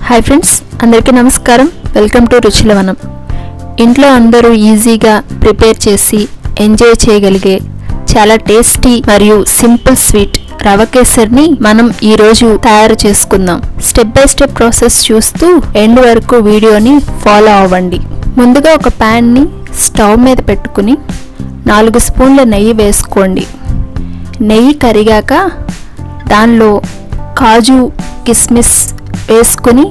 Hi friends, అందరికీ నమస్కారం. Welcome to రుచుల వనం. ఇంట్లో అందరూ ఈజీగా ప్రిపేర్ చేసి ఎంజాయ్ చేయగలిగే చాలా టేస్టీ మరియు సింపుల్ స్వీట్ రవ కేసరిని మనం ఈరోజు తయారు చేసుకుందాం. స్టెప్ బై స్టెప్ ప్రాసెస్ చూస్తూ ఎండ్ వరకు వీడియోని ఫాలో అవ్వండి. ముందుగా ఒక ప్యాన్ని స్టవ్ మీద పెట్టుకుని 4 స్పూన్ల నెయ్యి వేసుకోండి. నెయ్యి కరిగాక దానిలో కాజు కిస్మిస్ వేసుకుని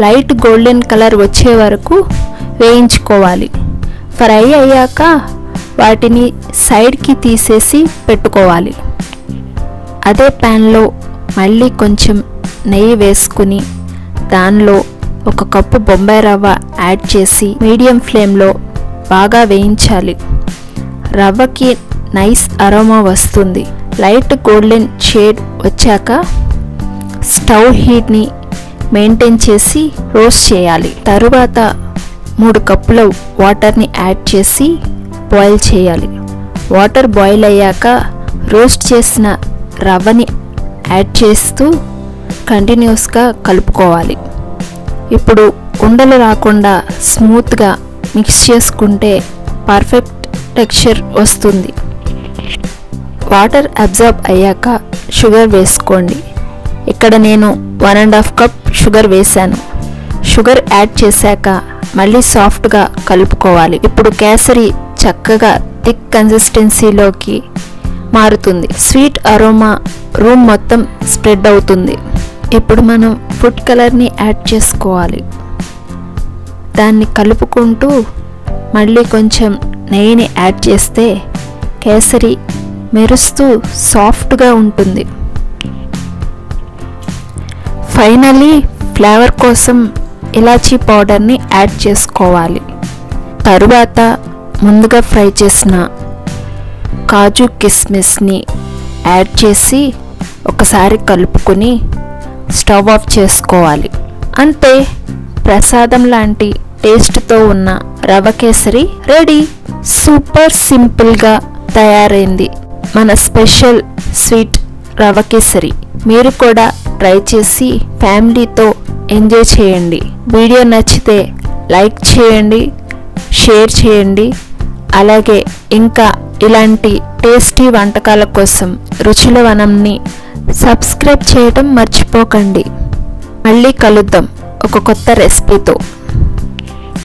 లైట్ గోల్డెన్ కలర్ వచ్చే వరకు వేయించుకోవాలి. ఫ్రై అయ్యాక వాటిని సైడ్కి తీసేసి పెట్టుకోవాలి. అదే ప్యాన్లో మళ్ళీ కొంచెం నెయ్యి వేసుకుని దానిలో 1 కప్పు బొంబాయి రవ్వ యాడ్ చేసి మీడియం ఫ్లేమ్లో బాగా వేయించాలి. రవ్వకి నైస్ అరోమా వస్తుంది. లైట్ గోల్డెన్ షేడ్ వచ్చాక స్టవ్ హీట్ని మెయింటైన్ చేసి రోస్ట్ చేయాలి. తరువాత 3 కప్పుల వాటర్ని యాడ్ చేసి బాయిల్ చేయాలి. వాటర్ బాయిల్ అయ్యాక రోస్ట్ చేసిన రవ్వని యాడ్ చేస్తూ కంటిన్యూస్గా కలుపుకోవాలి. ఇప్పుడు ఉండలు రాకుండా స్మూత్గా మిక్స్ చేసుకుంటే పర్ఫెక్ట్ టెక్స్చర్ వస్తుంది. వాటర్ అబ్జర్బ్ అయ్యాక షుగర్ వేసుకోండి. ఇక్కడ నేను 1.5 కప్ షుగర్ వేశాను. షుగర్ యాడ్ చేశాక మళ్ళీ సాఫ్ట్గా కలుపుకోవాలి. ఇప్పుడు కేసరి చక్కగా థిక్ కన్సిస్టెన్సీలోకి మారుతుంది. స్వీట్ అరోమా రూమ్ మొత్తం స్ప్రెడ్ అవుతుంది. ఇప్పుడు మనం ఫుడ్ కలర్ని యాడ్ చేసుకోవాలి. దాన్ని కలుపుకుంటూ మళ్ళీ కొంచెం నెయ్యిని యాడ్ చేస్తే కేసరి మెరుస్తూ సాఫ్ట్గా ఉంటుంది. ఫైనల్లీ ఫ్లేవర్ కోసం ఇలాచీ పౌడర్ని యాడ్ చేసుకోవాలి. తరువాత ముందుగా ఫ్రై చేసిన కాజు కిస్మిస్ని యాడ్ చేసి ఒకసారి కలుపుకొని స్టవ్ ఆఫ్ చేసుకోవాలి. అంతే, ప్రసాదం లాంటి టేస్ట్తో ఉన్న రవ కేసరి రెడీ. సూపర్ సింపుల్గా తయారైంది మన స్పెషల్ స్వీట్ రవ కేసరి. మీరు కూడా ట్రై చేసి ఫ్యామిలీతో ఎంజాయ్ చేయండి. వీడియో నచ్చితే లైక్ చేయండి, షేర్ చేయండి. అలాగే ఇంకా ఇలాంటి టేస్టీ వంటకాల కోసం రుచుల వనంని సబ్స్క్రైబ్ చేయడం మర్చిపోకండి. మళ్ళీ కలుద్దాం ఒక కొత్త రెసిపీతో.